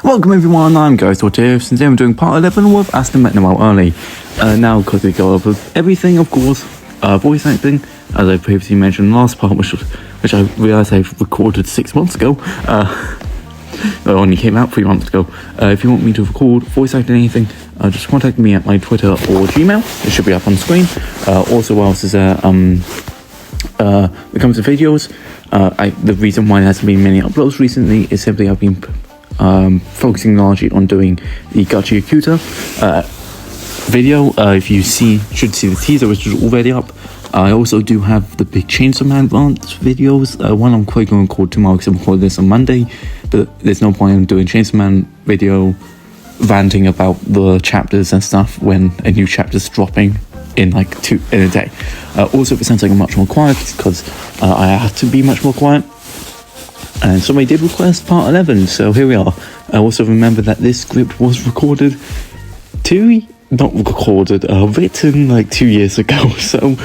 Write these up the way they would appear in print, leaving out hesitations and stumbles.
Welcome everyone, I'm Ghost here. Today I'm doing part 11 with Asta met Noelle early. Now because we go over everything, of course, voice acting, as I previously mentioned in the last part, which I realised I recorded 6 months ago. It only came out 3 months ago. If you want me to record voice acting anything, just contact me at my Twitter or Gmail. It should be up on screen. Also, what else is there? When it comes to videos, the reason why there hasn't been many uploads recently is simply I've been focusing largely on doing the Gachi Akuta video. If you should see the teaser, which is already up. I also do have the big Chainsaw Man rant videos. One I'm quite going to record tomorrow because I'm recording this on Monday, but there's no point in doing Chainsaw Man video ranting about the chapters and stuff when a new chapter's dropping in like in a day. Also, if it sounds like I'm much more quiet, it's because I have to be much more quiet. And somebody did request part 11, so here we are. I also remember that this script was written like 2 years ago, so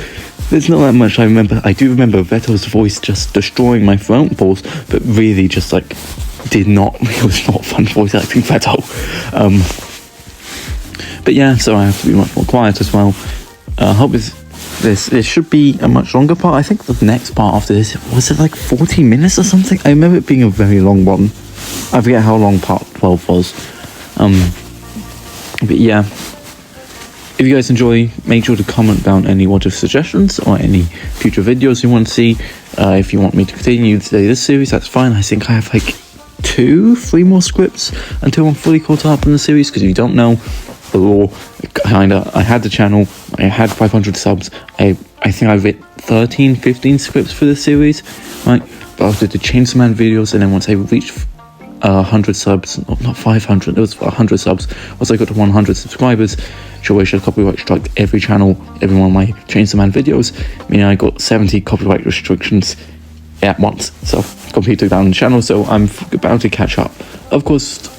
there's not that much I remember. I do remember Veto's voice just destroying my throat balls, but really just like it was not fun voice acting Veto. But yeah, so I have to be much more quiet as well. I hope this should be a much longer part. I think the next part after this, was it like 40 minutes or something? I remember it being a very long one. I forget how long part 12 was. But yeah, if you guys enjoy, make sure to comment down any suggestions or any future videos you want to see. If you want me to continue this series, that's fine. I think I have like 2-3 more scripts until I'm fully caught up in the series, because if you don't know, I had the channel, I had 500 subs, I think I wrote 13-15 scripts for the series, right? But after the Chainsaw Man videos, and then once I reached 100 subs, not 500, it was 100 subs, once I got to 100 subscribers, Shueisha copyright struck every channel, every one of my Chainsaw Man videos, meaning I got 70 copyright restrictions at once, so completely took down the channel, so I'm about to catch up. Of course,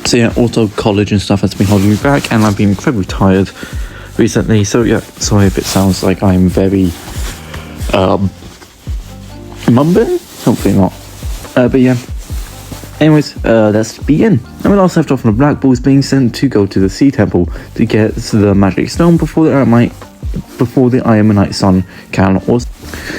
so yeah, also college and stuff has been holding me back, and I've been incredibly tired recently, so yeah, sorry if it sounds like I'm very mumbling, hopefully not, but yeah. Anyways, let's begin. And we last left off on the Black Bulls being sent to go to the Sea Temple to get the magic stone before the Ayamanite Sun can also.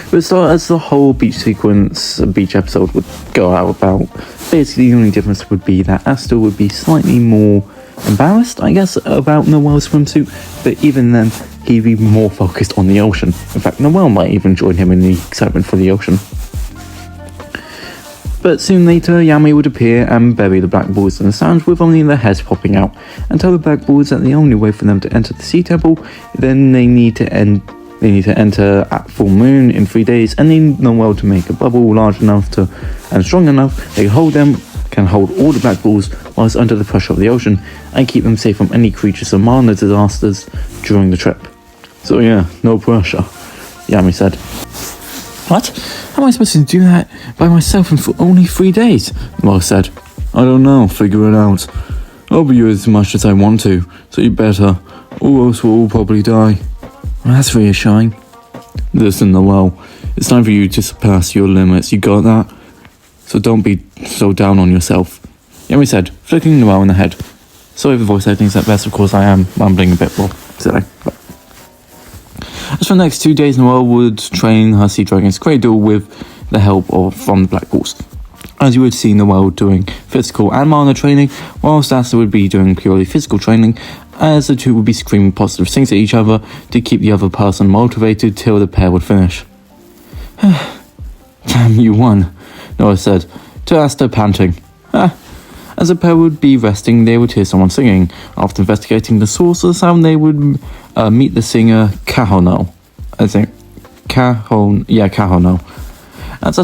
But start as the whole beach episode would go out about. Basically, the only difference would be that Asta would be slightly more embarrassed, I guess, about Noelle's swimsuit, but even then, he'd be more focused on the ocean. In fact, Noelle might even join him in the excitement for the ocean. But soon later, Yami would appear and bury the Black Bulls in the sand with only their heads popping out, and tell the Black Bulls that the only way for them to enter the Sea Temple, then they need to enter at full moon in 3 days, and need Noelle to make a bubble large enough and strong enough they can hold all the Black Bulls whilst under the pressure of the ocean, and keep them safe from any creatures or minor disasters during the trip. So yeah, no pressure, Yami said. What? How am I supposed to do that by myself in for only 3 days? Noelle said. I don't know, figure it out. I'll be you as much as I want to, so you better, or else we'll all probably die. Well, that's reassuring. Listen, Noelle, it's time for you to surpass your limits, you got that? So don't be so down on yourself. Yami said, flicking Noelle in the head. Sorry if the voice acting's at best, of course I am mumbling a bit more today. As for the next 2 days, Noelle would train her Sea Dragon's cradle with the help from the Black Bulls. As you would see Noelle doing physical and mana training, whilst Asta would be doing purely physical training, as the two would be screaming positive things at each other to keep the other person motivated till the pair would finish. Damn, you won, Noelle said, to Asta, panting. As the pair would be resting, they would hear someone singing. After investigating the source of the sound, they would meet the singer Kahono. I think Kahono. As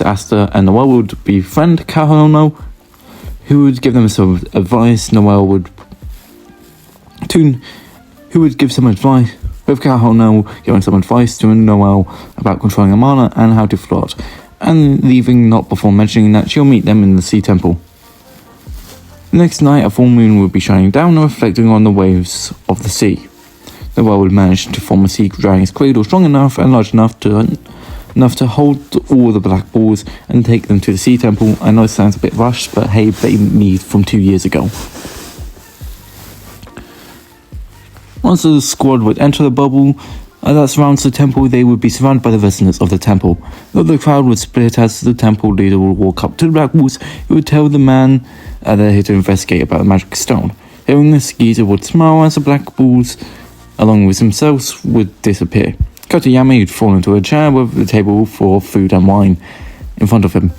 Asta and Noelle would befriend Kahono, who would give them some advice. Noelle would give some advice, with Kahono giving some advice to Noelle about controlling her mana and how to float, and leaving not before mentioning that she'll meet them in the Sea Temple. The next night, a full moon would be shining down and reflecting on the waves of the sea. Noelle would manage to form a Sea Dragon's cradle strong enough and large enough to enough to hold all the black balls and take them to the sea temple. I know it sounds a bit rushed, but hey, blame me from 2 years ago. Once the squad would enter the bubble that surrounds the temple, they would be surrounded by the residents of the temple. Though the crowd would split as the temple leader would walk up to the black balls, he would tell the man they're here to investigate about the magic stone. Hearing this, geezer would smile as the black balls, along with themselves, would disappear. Yami would fall into a chair with the table for food and wine in front of him.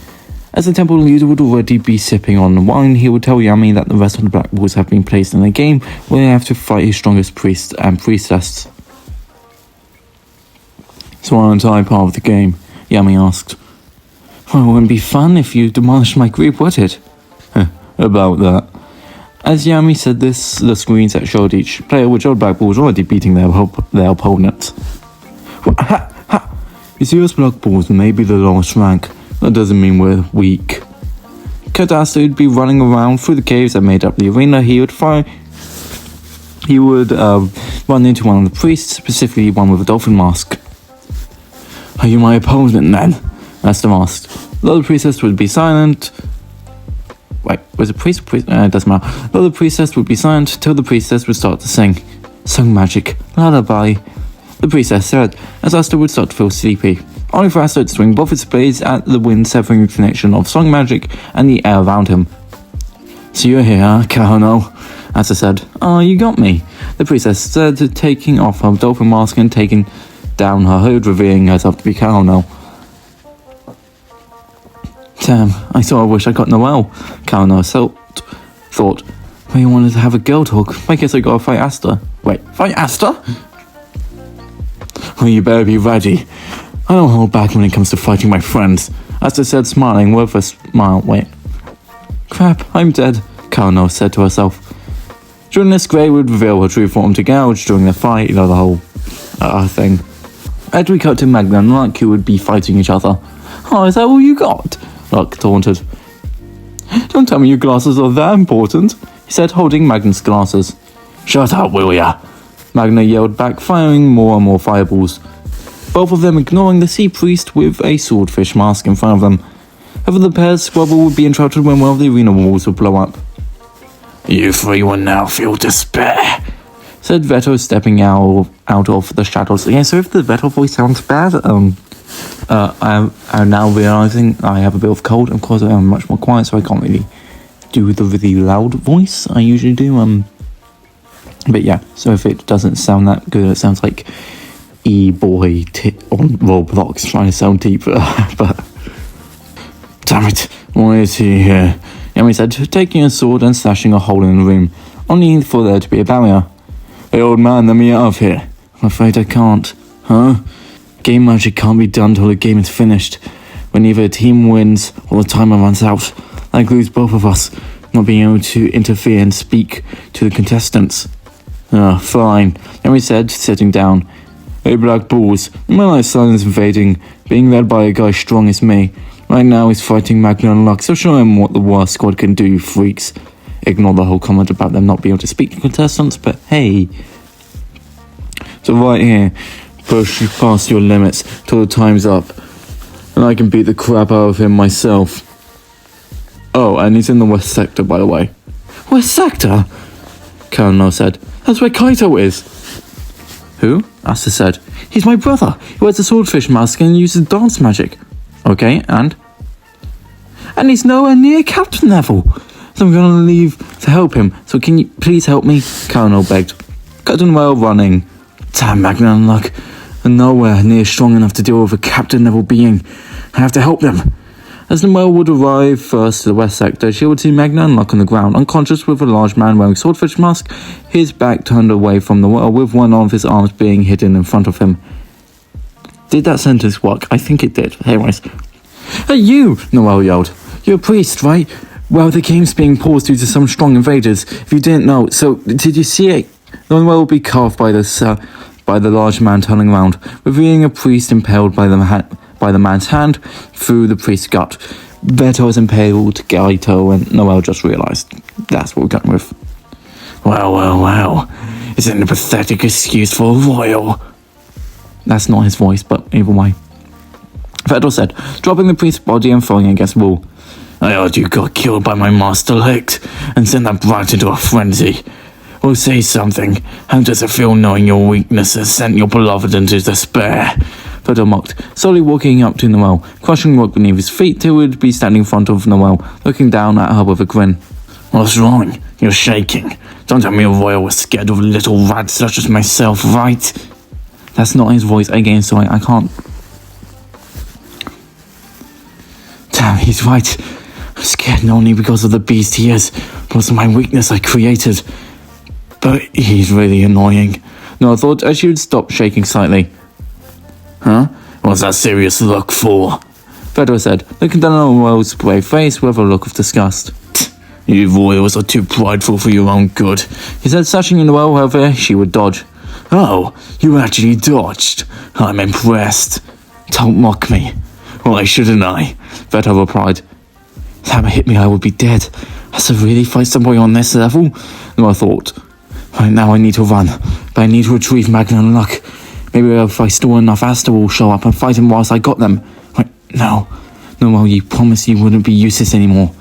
As the temple leader would already be sipping on the wine, he would tell Yami that the rest of the black balls have been placed in a game where they have to fight his strongest priests and priestess. So aren't I part of the game? Yami asked. Well, it wouldn't be fun if you demolished my group, would it? About that. As Yami said this, the screens that showed each player would show black balls already beating their opponents. Ha! Ha! You see, us black balls may be the lowest rank. That doesn't mean we're weak. Asta would be running around through the caves that made up the arena. He would run into one of the priests, specifically one with a dolphin mask. Are you my opponent then? Asta asked. The other priestess would be silent. Wait, was it priest? It doesn't matter. The other priestess would be silent till the priestess would start to sing. Song magic, lullaby. The priestess said, as Asta would start to feel sleepy. Only for Asta to swing both its blades at the wind, severing the connection of song magic and the air around him. So you're here, huh, Kahono? Asta said. Oh, you got me. The priestess said, taking off her dolphin mask and taking down her hood, revealing herself to be Kahono. Damn, I wish I got Noelle, Kahono thought. Well, you wanted to have a girl talk. I guess I gotta fight Asta. Wait, fight Asta? Well, you better be ready. I don't hold back when it comes to fighting my friends, Asta said, smiling with a smile. Wait. Crap, I'm dead, Kahono said to herself. During this, Grey would reveal her true form to Gouge during their fight, the whole thing. As we cut to Magna and Luck, who would be fighting each other. Oh, is that all you got? Luck taunted. Don't tell me your glasses are that important, he said, holding Magna's glasses. Shut up, will ya? Magna yelled back, firing more and more fireballs. Both of them ignoring the sea priest with a swordfish mask in front of them. However, the pair's squabble would be interrupted when one of the arena walls would blow up. You three will now feel despair, said Veto, stepping out of the shadows. Yeah, so if the Veto voice sounds bad, I'm now realizing I have a bit of cold. Of course, I'm much more quiet, so I can't really do the really loud voice I usually do. But yeah, so if it doesn't sound that good, it sounds like E-boy on Roblox trying to sound deeper. But damn it, why is he here? Yami said, taking a sword and slashing a hole in the room, only for there to be a barrier. Hey, old man, let me out of here. I'm afraid I can't. Huh? Game magic can't be done till the game is finished. When either a team wins or the timer runs out. That includes both of us, not being able to interfere and speak to the contestants. Fine, Yami said, sitting down. Hey, black balls, my life silence invading, being led by a guy strong as me. Right now he's fighting Magna and Luck, so show him what the worst squad can do, you freaks. Ignore the whole comment about them not being able to speak to contestants, but hey. So right here, push past your limits till the time's up, and I can beat the crap out of him myself. Oh, and he's in the West Sector, by the way. West Sector? Kahono said. That's where Kaito is. Who? Asta said. He's my brother. He wears a swordfish mask and uses dance magic. Okay, and? And he's nowhere near captain level. So I'm gonna leave to help him. So can you please help me? Kahono begged. Captain Noelle running. Damn, Magna and Luck are nowhere near strong enough to deal with a captain level being. I have to help them. As Noelle would arrive first to the West Sector, she would see Magna and Luck on the ground, unconscious, with a large man wearing a swordfish mask, his back turned away from the well, with one of his arms being hidden in front of him. Did that sentence work? I think it did. Anyways. Hey, you! Noelle yelled. You're a priest, right? Well, the game's being paused due to some strong invaders, if you didn't know. So, did you see it? Noelle would be carved by the large man turning around, revealing a priest impaled by the man's hand through the priest's gut. Veto is impaled Gaito, and Noelle just realised that's what we're going with. Well. Isn't it a pathetic excuse for a royal? That's not his voice, but either way. Vettel said, dropping the priest's body and throwing it against the wall. I heard you got killed by my master-elect and sent that brat into a frenzy. Well, say something. How does it feel knowing your weakness has sent your beloved into despair? Vettel mocked, slowly walking up to Noelle, crushing the rock beneath his feet till he would be standing in front of Noelle, looking down at her with a grin. What's wrong? You're shaking. Don't tell me Royal was scared of little rats such as myself, right? That's not his voice. Again, sorry, I can't. Damn, he's right. I'm scared not only because of the beast he is, but also my weakness I created. But he's really annoying. No, I thought she would stop shaking slightly. Huh? What's that serious look for? Vettel said, looking down on Noelle's brave face with a look of disgust. You royals are too prideful for your own good, he said, slashing into Noelle, however she would dodge. Oh, you actually dodged. I'm impressed. Don't mock me. Why shouldn't I? Vettel replied. If that hit me, I would be dead. Has to really fight somebody on this level? No, I thought. Right now I need to run, but I need to retrieve Magna and Luck. Maybe if I store enough, Asta will show up and fight him whilst I got them. Right now. No, well, you promised you wouldn't be useless anymore.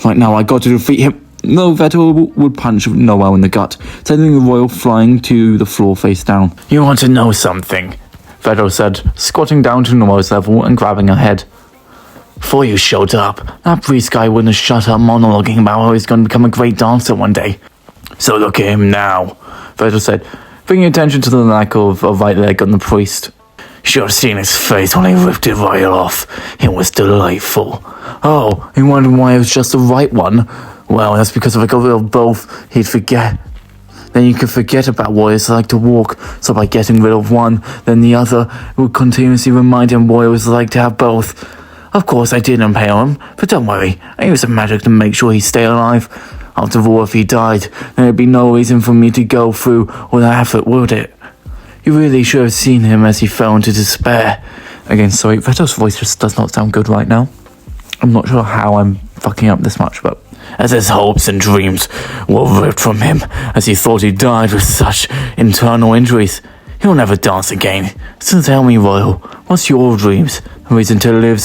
Right now I got to defeat him. No, Vettel would punch Noelle in the gut, sending the royal flying to the floor face down. You want to know something? Vettel said, squatting down to Noelle's level and grabbing her head. Before you showed up, that priest guy wouldn't have shut up monologuing about how he's going to become a great dancer one day. So look at him now, Vettel said, bringing attention to the lack of a right leg on the priest. Should have seen his face when he ripped it right off. It was delightful. Oh, he wondered why it was just the right one. Well, that's because if I got rid of both, he'd forget. Then you could forget about what it's like to walk, so by getting rid of one, then the other would continuously remind him what it was like to have both. Of course, I did impale him, but don't worry, I used some magic to make sure he stayed alive. After all, if he died, then there'd be no reason for me to go through all that effort, would it? You really should have seen him as he fell into despair. Again, sorry, Vettel's voice just does not sound good right now. I'm not sure how I'm fucking up this much, but... As his hopes and dreams were ripped from him, as he thought he died with such internal injuries. He'll never dance again. So tell me, Royal, what's your dreams? A reason to live,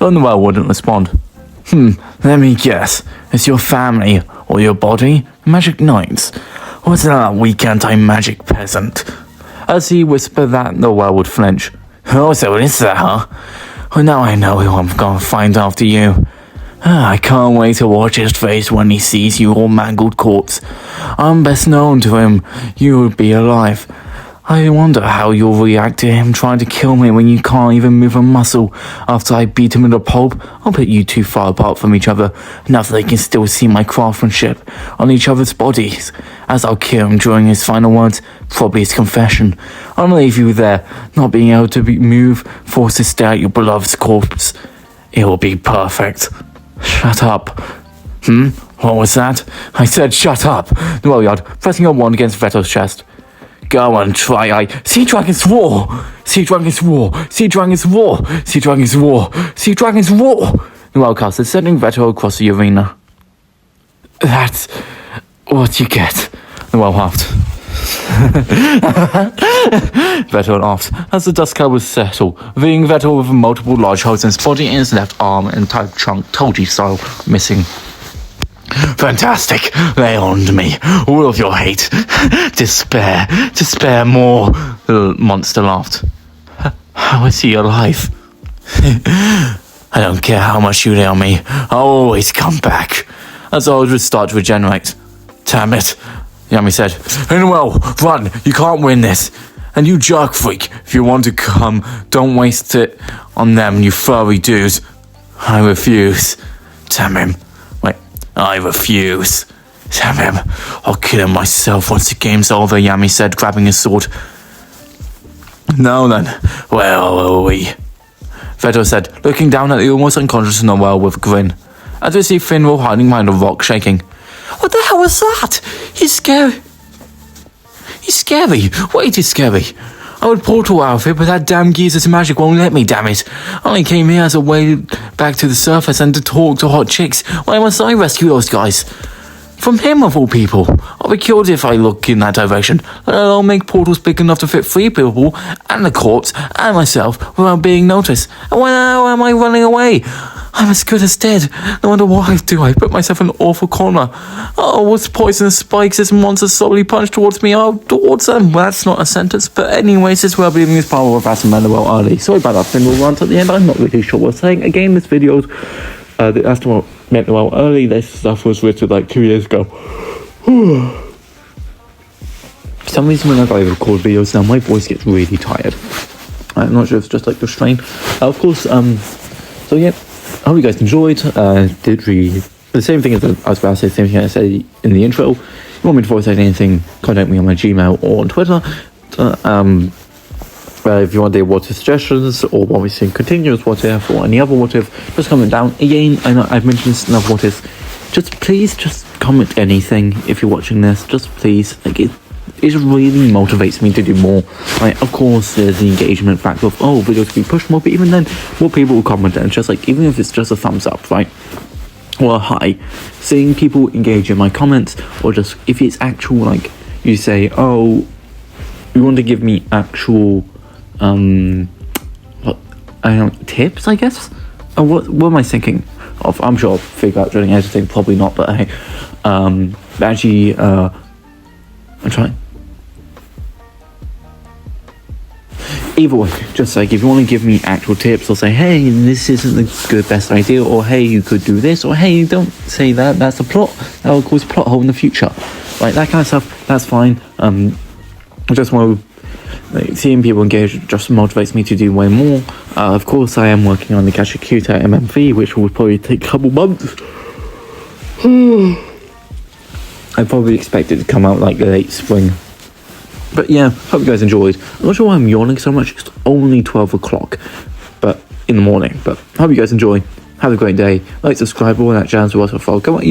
Noelle wouldn't respond. Let me guess. It's your family, or your body? Magic Knights? Or is that weak anti-magic peasant? As he whispered that, Noelle would flinch. Oh, so is that, huh? Well, now I know who I'm gonna find after you. I can't wait to watch his face when he sees you all mangled corpse. I'm best known to him. You would be alive. I wonder how you'll react to him trying to kill me when you can't even move a muscle. After I beat him into pulp, I'll put you too far apart from each other, enough that they can still see my craftsmanship on each other's bodies. As I'll kill him during his final words, probably his confession. I'll leave you there, not being able to move, forced to stare at your beloved's corpse. It will be perfect. Shut up. What was that? I said shut up. Noelle yelled, pressing her wand against Vettel's chest. Go and try. See Dragon's War! See Dragon's War! See Dragon's War! See Dragon's War! See Dragon's War! Noelle casted, sending Vettel across the arena. That's what you get. Noelle laughed. Vettel laughed as the dust cloud was settled, revealing Vettel with multiple large holes in his body and his left arm and tight trunk, Tolji style, missing. Fantastic! Lay on to me. All of your hate. Despair. Despair more. The monster laughed. How is he alive? I don't care how much you lay on me. I'll always come back. As I would start to regenerate. Damn it. Yami said. Noelle, run. You can't win this. And you jerk freak. If you want to come, don't waste it on them, you furry dudes. I refuse. Damn him. I refuse. Damn him. I'll kill him myself once the game's over, Yami said, grabbing his sword. Now then, where are we? Vettel said, looking down at the almost unconscious Noelle with a grin. As we see Finral hiding behind a rock, shaking. What the hell was that? He's scary. He's scary. Way too scary. I would portal out of it, but that damn geezer's magic won't let me, damn it. I only came here as a way back to the surface and to talk to hot chicks. Why must I rescue those guys? From him, of all people. I'll be killed if I look in that direction. I'll make portals big enough to fit 3 people, and the corpse, and myself, without being noticed. And how am I running away? I'm as good as dead. No wonder why do I put myself in an awful corner. Oh, with poisonous spikes, this monster slowly punched towards me. Oh, towards them. Well, that's not a sentence. But anyways, this is where I'm leaving this power of Asta Noelle early. Sorry about that thing we'll run at the end. I'm not really sure what I'm saying. Again, this video's the Asta Noelle early. This stuff was written like 2 years ago. For some reason, whenever I record videos now, my voice gets really tired. I'm not sure if it's just like the strain. Of course, so yeah, I hope you guys enjoyed. Did read the same thing as I was about to say, the same thing I said in the intro. If you want me to voice out anything, contact me on my Gmail or on Twitter. If you want their what if suggestions or want me to see continuous what if or any other what if, just comment down. Again, I know I've mentioned this enough what if. Please comment anything if you're watching this. Just please, like it really motivates me to do more. Like, of course, there's the engagement factor of videos can be pushed more, but even then, more people will comment, and just like even if it's just a thumbs up, right? Or a hi, seeing people engage in my comments, or just if it's actual like you say, you want to give me actual tips, I guess. What am I thinking of? I'm sure I'll figure out during editing, probably not, but hey, actually, I'm trying. Either way, just like if you want to give me actual tips or say, hey, this isn't the best idea, or hey, you could do this, or hey, don't say that, that's a plot, that will cause a plot hole in the future. Like that kind of stuff, that's fine. I just want to, seeing people engage just motivates me to do way more. Of course, I am working on the Gacha Cuta MMV, which will probably take a couple months. I probably expect it to come out like late spring. But yeah, hope you guys enjoyed. I'm not sure why I'm yawning so much. It's only 12 o'clock but in the morning. But hope you guys enjoy. Have a great day. Like, subscribe, all that jazz. Also follow. Come on,